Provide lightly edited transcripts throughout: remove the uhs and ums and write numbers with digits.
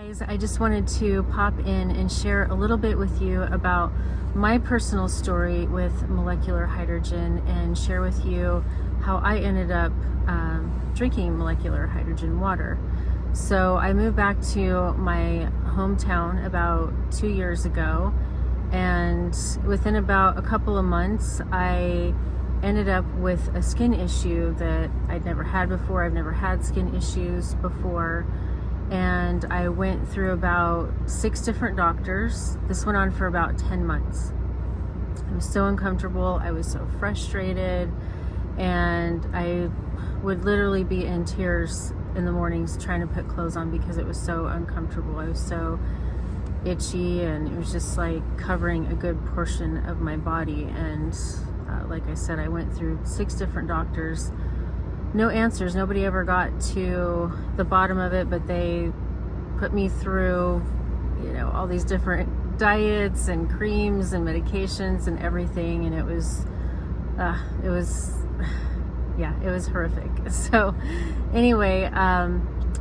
Guys, I just wanted to pop in and share a little bit with you about my personal story with molecular hydrogen and share with you how I ended up drinking molecular hydrogen water. So I moved back to my hometown about 2 years ago, and within about a couple of months I ended up with a skin issue that I'd never had before. I've never had skin issues before. And I went through about 6 different doctors. This went on for about 10 months. I was so uncomfortable. I was so frustrated. And I would literally be in tears in the mornings trying to put clothes on because it was so uncomfortable. I was so itchy, and it was just like covering a good portion of my body. And like I said, I went through 6 different doctors. No answers. Nobody ever got to the bottom of it, but they put me through, all these different diets and creams and medications and everything. And it was horrific. So anyway,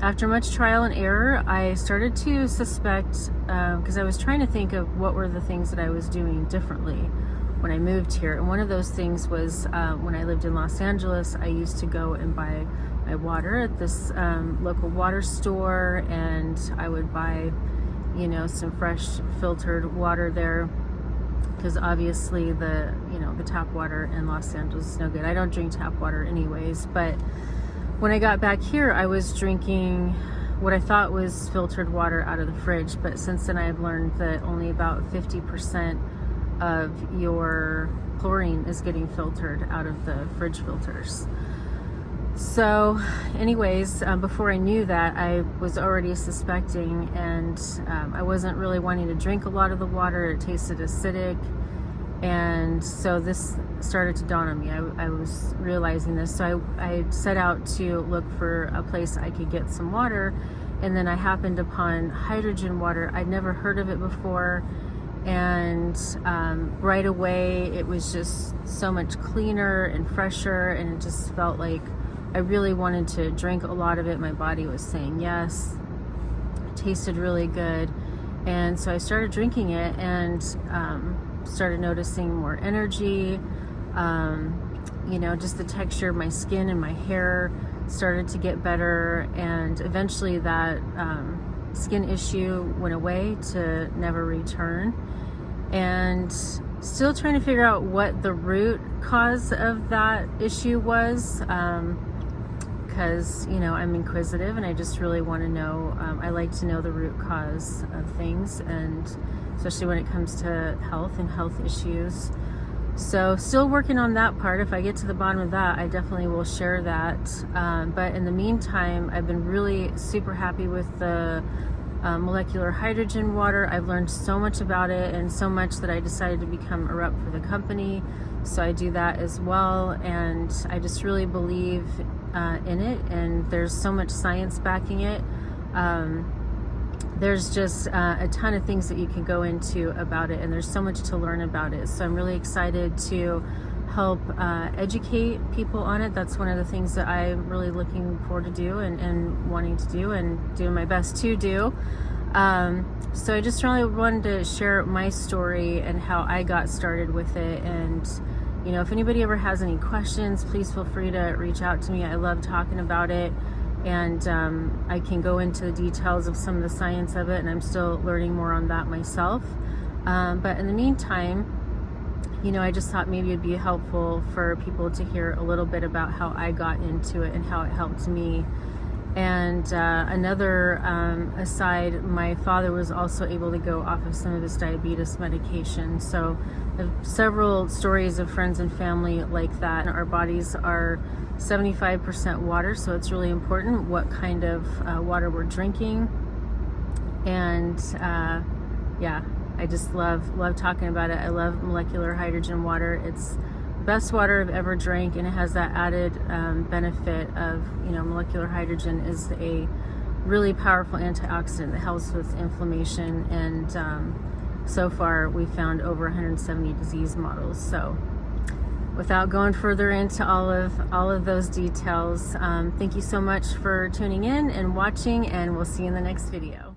after much trial and error, I started to suspect, because I was trying to think of what were the things that I was doing differently when I moved here. And one of those things was when I lived in Los Angeles, I used to go and buy my water at this local water store, and I would buy, some fresh filtered water there, because obviously the tap water in Los Angeles is no good. I don't drink tap water anyways, but when I got back here, I was drinking what I thought was filtered water out of the fridge, but since then I've learned that only about 50% of your chlorine is getting filtered out of the fridge filters. So anyways, before I knew that, I was already suspecting, and I wasn't really wanting to drink a lot of the water. It tasted acidic, and so this started to dawn on me. I was realizing this, so I set out to look for a place I could get some water, and then I happened upon hydrogen water. I'd never heard of it before, and right away it was just so much cleaner and fresher, and it just felt like I really wanted to drink a lot of it. My body was saying yes. It tasted really good, and so I started drinking it, and started noticing more energy. Just the texture of my skin and my hair started to get better, and eventually that skin issue went away to never return. And still trying to figure out what the root cause of that issue was, because I'm inquisitive and I just really want to know. I like to know the root cause of things, and especially when it comes to health and health issues. So still working on that part. If I get to the bottom of that, I definitely will share that. But in the meantime, I've been really super happy with the molecular hydrogen water. I've learned so much about it, and so much that I decided to become a rep for the company. So I do that as well, and I just really believe in it, and there's so much science backing it. There's just a ton of things that you can go into about it, and there's so much to learn about it. So I'm really excited to help educate people on it. That's one of the things that I'm really looking forward to do, and wanting to do, and doing my best to do. So I just really wanted to share my story and how I got started with it. And if anybody ever has any questions, please feel free to reach out to me. I love talking about it, and I can go into the details of some of the science of it, and I'm still learning more on that myself. But in the meantime, I just thought maybe it'd be helpful for people to hear a little bit about how I got into it and how it helped me. And another aside, my father was also able to go off of some of his diabetes medication. So several stories of friends and family like that. Our bodies are 75% water, so it's really important what kind of water we're drinking. And I just love talking about it. I love molecular hydrogen water. It's the best water I've ever drank, and it has that added benefit of, molecular hydrogen is a really powerful antioxidant that helps with inflammation, and so far we found over 170 disease models. So without going further into all of those details, thank you so much for tuning in and watching, and we'll see you in the next video.